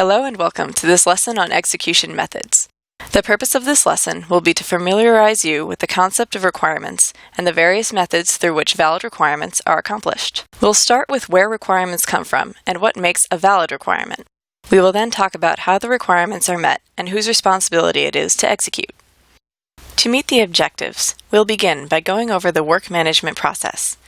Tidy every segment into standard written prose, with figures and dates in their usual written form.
Hello and welcome to this lesson on execution methods. The purpose of this lesson will be to familiarize you with the concept of requirements and the various methods through which valid requirements are accomplished. We'll start with where requirements come from and what makes a valid requirement. We will then talk about how the requirements are met and whose responsibility it is to execute. To meet the objectives, we'll begin by going over the work management process.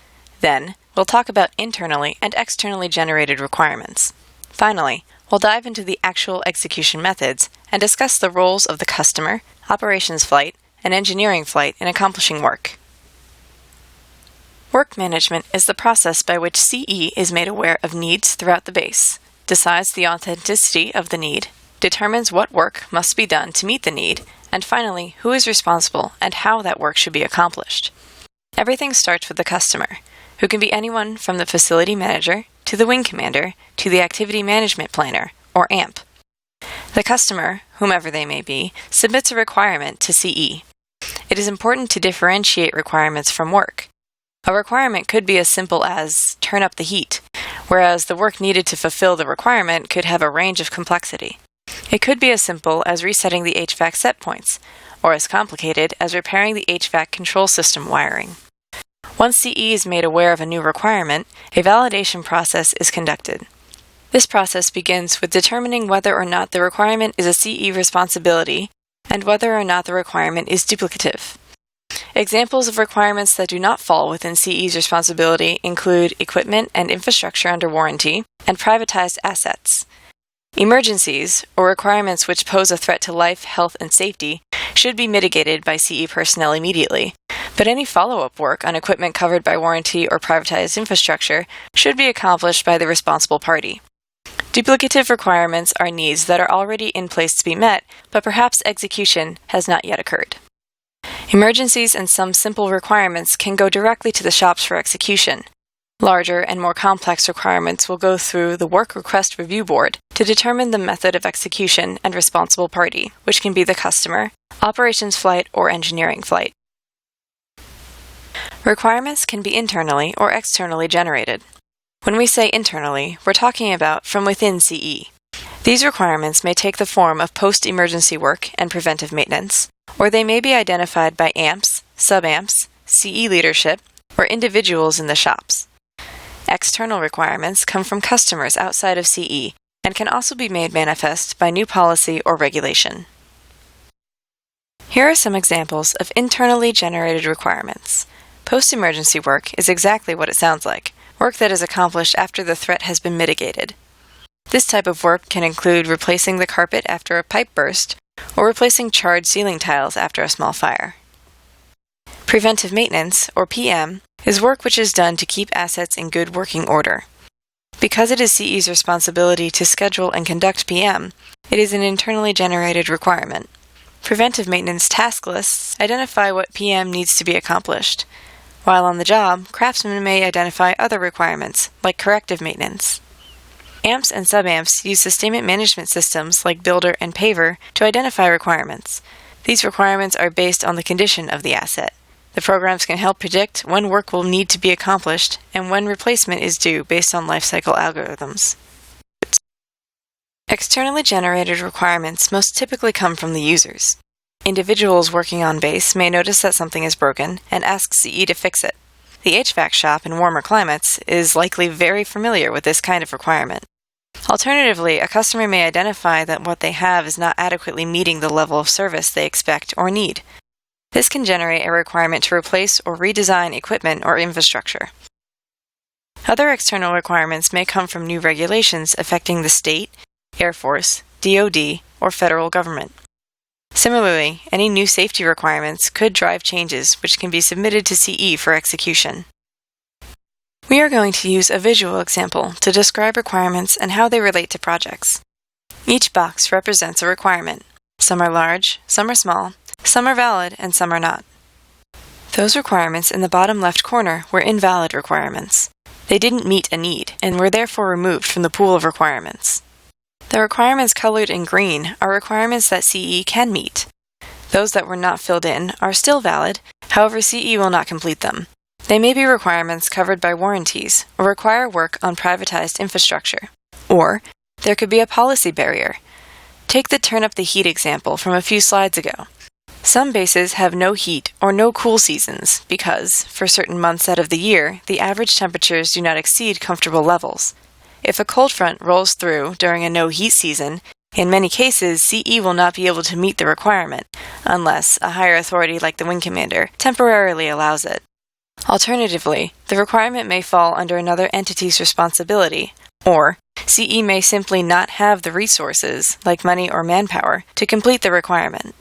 Then, we'll talk about internally and externally generated requirements. Finally, we'll dive into the actual execution methods and discuss the roles of the customer, operations flight, and engineering flight in accomplishing work. Work management is the process by which CE is made aware of needs throughout the base, decides the authenticity of the need, determines what work must be done to meet the need, and finally, who is responsible and how that work should be accomplished. Everything starts with the customer, who can be anyone from the facility manager to the wing commander to the activity management planner, or AMP. The customer, whomever they may be, submits a requirement to CE. It is important to differentiate requirements from work. A requirement could be as simple as turn up the heat, whereas the work needed to fulfill the requirement could have a range of complexity. It could be as simple as resetting the HVAC set points, or as complicated as repairing the HVAC control system wiring. Once CE is made aware of a new requirement, a validation process is conducted. This process begins with determining whether or not the requirement is a CE responsibility and whether or not the requirement is duplicative. Examples of requirements that do not fall within CE's responsibility include equipment and infrastructure under warranty and privatized assets. Emergencies, or requirements which pose a threat to life, health, and safety, should be mitigated by CE personnel immediately, but any follow-up work on equipment covered by warranty or privatized infrastructure should be accomplished by the responsible party. Duplicative requirements are needs that are already in place to be met, but perhaps execution has not yet occurred. Emergencies and some simple requirements can go directly to the shops for execution. Larger and more complex requirements will go through the Work Request Review Board to determine the method of execution and responsible party, which can be the customer, operations flight, or engineering flight. Requirements can be internally or externally generated. When we say internally, we're talking about from within CE. These requirements may take the form of post-emergency work and preventive maintenance, or they may be identified by AMPs, sub-AMPs, CE leadership, or individuals in the shops. External requirements come from customers outside of CE and can also be made manifest by new policy or regulation. Here are some examples of internally generated requirements. Post-emergency work is exactly what it sounds like, work that is accomplished after the threat has been mitigated. This type of work can include replacing the carpet after a pipe burst or replacing charred ceiling tiles after a small fire. Preventive maintenance, or PM, is work which is done to keep assets in good working order. Because it is CE's responsibility to schedule and conduct PM, it is an internally generated requirement. Preventive maintenance task lists identify what PM needs to be accomplished. While on the job, craftsmen may identify other requirements, like corrective maintenance. AMPs and sub-AMPs use sustainment management systems like Builder and Paver to identify requirements. These requirements are based on the condition of the asset. The programs can help predict when work will need to be accomplished and when replacement is due based on lifecycle algorithms. Externally generated requirements most typically come from the users. Individuals working on base may notice that something is broken and ask CE to fix it. The HVAC shop in warmer climates is likely very familiar with this kind of requirement. Alternatively, a customer may identify that what they have is not adequately meeting the level of service they expect or need. This can generate a requirement to replace or redesign equipment or infrastructure. Other external requirements may come from new regulations affecting the state, Air Force, DoD, or federal government. Similarly, any new safety requirements could drive changes which can be submitted to CE for execution. We are going to use a visual example to describe requirements and how they relate to projects. Each box represents a requirement. Some are large, some are small, some are valid, and some are not. Those requirements in the bottom left corner were invalid requirements. They didn't meet a need and were therefore removed from the pool of requirements. The requirements colored in green are requirements that CE can meet. Those that were not filled in are still valid, however CE will not complete them. They may be requirements covered by warranties or require work on privatized infrastructure. Or there could be a policy barrier. Take the turn up the heat example from a few slides ago. Some bases have no heat or no cool seasons because, for certain months out of the year, the average temperatures do not exceed comfortable levels. If a cold front rolls through during a no heat season, in many cases, CE will not be able to meet the requirement, unless a higher authority like the wing commander temporarily allows it. Alternatively, the requirement may fall under another entity's responsibility, or CE may simply not have the resources, like money or manpower, to complete the requirement.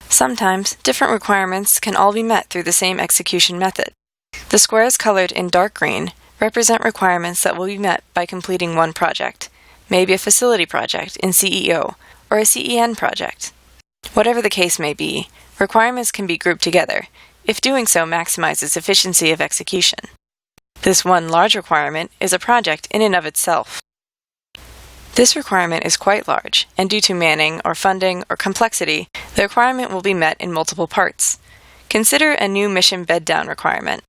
Sometimes, different requirements can all be met through the same execution method. The squares colored in dark green represent requirements that will be met by completing one project, maybe a facility project in CEO, or a CEN project. Whatever the case may be, requirements can be grouped together, if doing so maximizes efficiency of execution. This one large requirement is a project in and of itself. This requirement is quite large, and due to manning or funding or complexity, the requirement will be met in multiple parts. Consider a new mission bed-down requirement.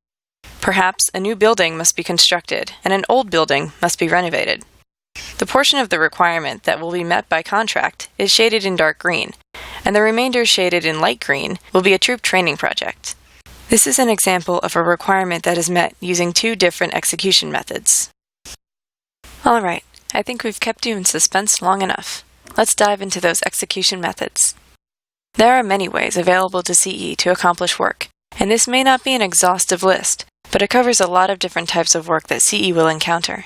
Perhaps a new building must be constructed, and an old building must be renovated. The portion of the requirement that will be met by contract is shaded in dark green, and the remainder shaded in light green will be a troop training project. This is an example of a requirement that is met using two different execution methods. Alright, I think we've kept you in suspense long enough. Let's dive into those execution methods. There are many ways available to CE to accomplish work, and this may not be an exhaustive list, but it covers a lot of different types of work that CE will encounter.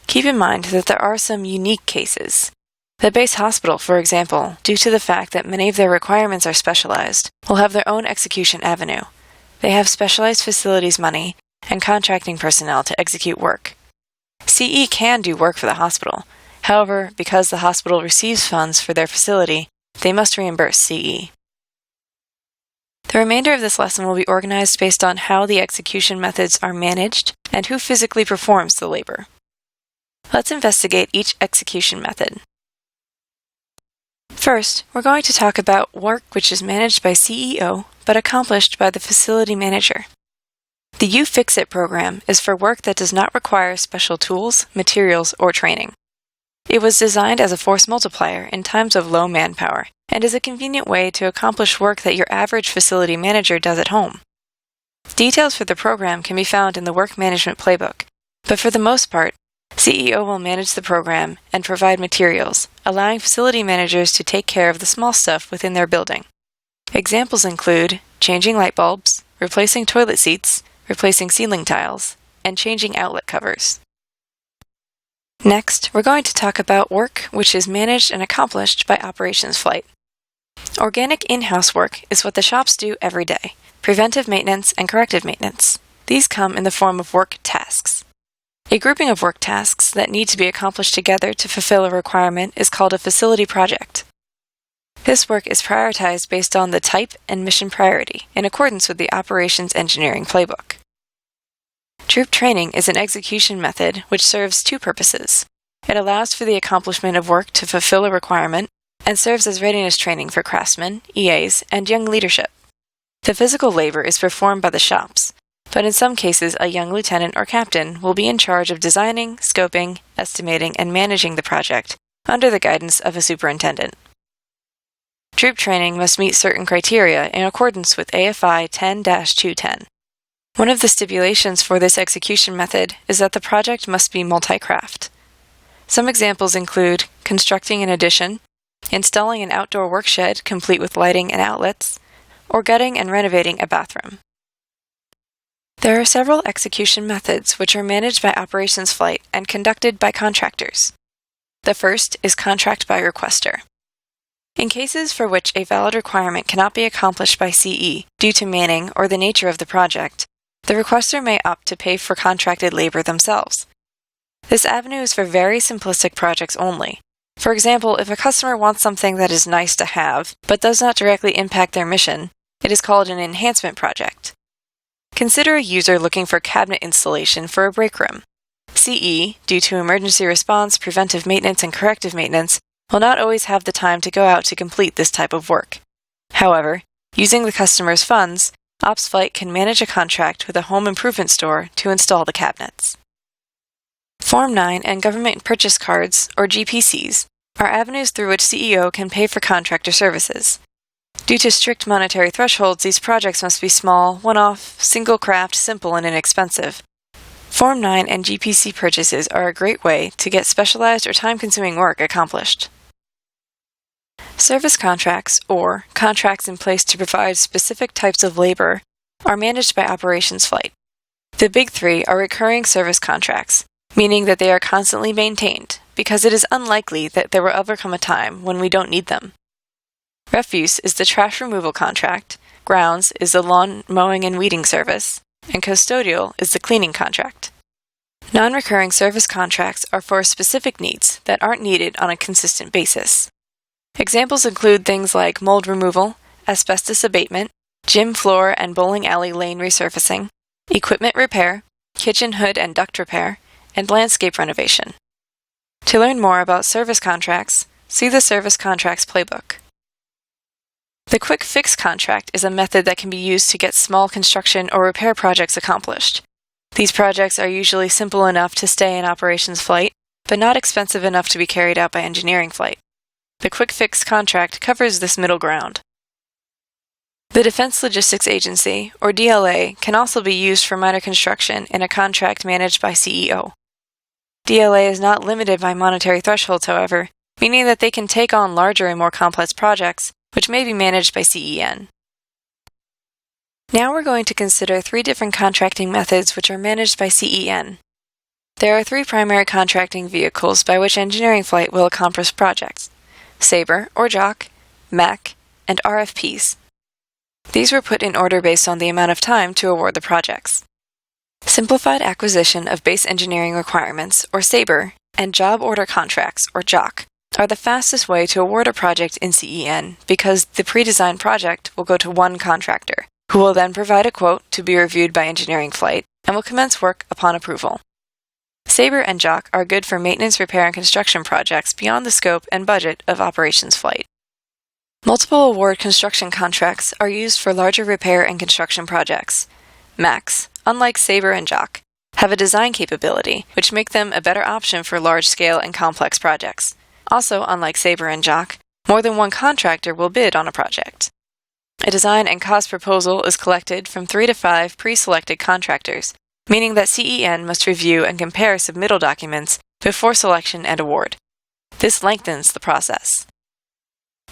Keep in mind that there are some unique cases. The base hospital, for example, due to the fact that many of their requirements are specialized, will have their own execution avenue. They have specialized facilities money and contracting personnel to execute work. CE can do work for the hospital. However, because the hospital receives funds for their facility, they must reimburse CE. The remainder of this lesson will be organized based on how the execution methods are managed and who physically performs the labor. Let's investigate each execution method. First, we're going to talk about work which is managed by CEO but accomplished by the facility manager. The U-Fix-It program is for work that does not require special tools, materials, or training. It was designed as a force multiplier in times of low manpower and is a convenient way to accomplish work that your average facility manager does at home. Details for the program can be found in the Work Management Playbook, but for the most part, CEO will manage the program and provide materials, allowing facility managers to take care of the small stuff within their building. Examples include changing light bulbs, replacing toilet seats, replacing ceiling tiles, and changing outlet covers. Next, we're going to talk about work which is managed and accomplished by operations flight. Organic in-house work is what the shops do every day, preventive maintenance and corrective maintenance. These come in the form of work tasks. A grouping of work tasks that need to be accomplished together to fulfill a requirement is called a facility project. This work is prioritized based on the type and mission priority, in accordance with the Operations Engineering Playbook. Troop training is an execution method which serves two purposes. It allows for the accomplishment of work to fulfill a requirement and serves as readiness training for craftsmen, EAs, and young leadership. The physical labor is performed by the shops, but in some cases a young lieutenant or captain will be in charge of designing, scoping, estimating, and managing the project under the guidance of a superintendent. Troop training must meet certain criteria in accordance with AFI 10-210. One of the stipulations for this execution method is that the project must be multi-craft. Some examples include constructing an addition, installing an outdoor workshed complete with lighting and outlets, or gutting and renovating a bathroom. There are several execution methods which are managed by operations flight and conducted by contractors. The first is contract by requester. In cases for which a valid requirement cannot be accomplished by CE due to manning or the nature of the project, the requester may opt to pay for contracted labor themselves. This avenue is for very simplistic projects only. For example, if a customer wants something that is nice to have, but does not directly impact their mission, it is called an enhancement project. Consider a user looking for cabinet installation for a break room. CE, due to emergency response, preventive maintenance, and corrective maintenance, will not always have the time to go out to complete this type of work. However, using the customer's funds, OpsFlight can manage a contract with a home improvement store to install the cabinets. Form 9 and Government Purchase Cards, or GPCs, are avenues through which CEO can pay for contractor services. Due to strict monetary thresholds, these projects must be small, one-off, single-craft, simple, and inexpensive. Form 9 and GPC purchases are a great way to get specialized or time-consuming work accomplished. Service contracts, or contracts in place to provide specific types of labor, are managed by Operations Flight. The big three are recurring service contracts, meaning that they are constantly maintained, because it is unlikely that there will ever come a time when we don't need them. Refuse is the trash removal contract, grounds is the lawn mowing and weeding service, and custodial is the cleaning contract. Non-recurring service contracts are for specific needs that aren't needed on a consistent basis. Examples include things like mold removal, asbestos abatement, gym floor and bowling alley lane resurfacing, equipment repair, kitchen hood and duct repair, and landscape renovation. To learn more about service contracts, see the Service Contracts Playbook. The Quick Fix contract is a method that can be used to get small construction or repair projects accomplished. These projects are usually simple enough to stay in Operations Flight, but not expensive enough to be carried out by Engineering Flight. The Quick Fix contract covers this middle ground. The Defense Logistics Agency, or DLA, can also be used for minor construction in a contract managed by CEO. DLA is not limited by monetary thresholds, however, meaning that they can take on larger and more complex projects, which may be managed by CEN. Now we're going to consider 3 different contracting methods which are managed by CEN. There are 3 primary contracting vehicles by which Engineering Flight will accomplish projects: SABRE, or JOC, MAC, and RFPs. These were put in order based on the amount of time to award the projects. Simplified Acquisition of Base Engineering Requirements, or SABRE, and Job Order Contracts, or JOC, are the fastest way to award a project in CEN because the pre-designed project will go to one contractor, who will then provide a quote to be reviewed by Engineering Flight and will commence work upon approval. SABRE and JOC are good for maintenance, repair, and construction projects beyond the scope and budget of Operations Flight. Multiple award construction contracts are used for larger repair and construction projects. MACs, unlike SABRE and JOC, have a design capability, which make them a better option for large-scale and complex projects. Also, unlike SABRE and JOC, more than one contractor will bid on a project. A design and cost proposal is collected from 3 to 5 pre-selected contractors, meaning that CEN must review and compare submittal documents before selection and award. This lengthens the process.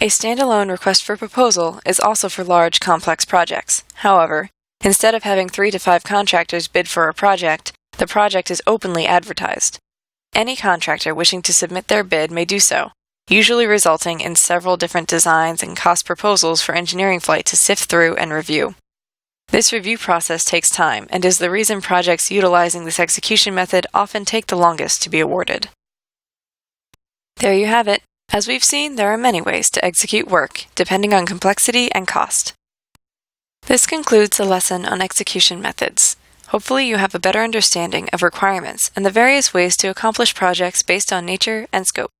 A standalone request for proposal is also for large, complex projects. However, instead of having 3 to 5 contractors bid for a project, the project is openly advertised. Any contractor wishing to submit their bid may do so, usually resulting in several different designs and cost proposals for Engineering Flight to sift through and review. This review process takes time and is the reason projects utilizing this execution method often take the longest to be awarded. There you have it. As we've seen, there are many ways to execute work, depending on complexity and cost. This concludes the lesson on execution methods. Hopefully you have a better understanding of requirements and the various ways to accomplish projects based on nature and scope.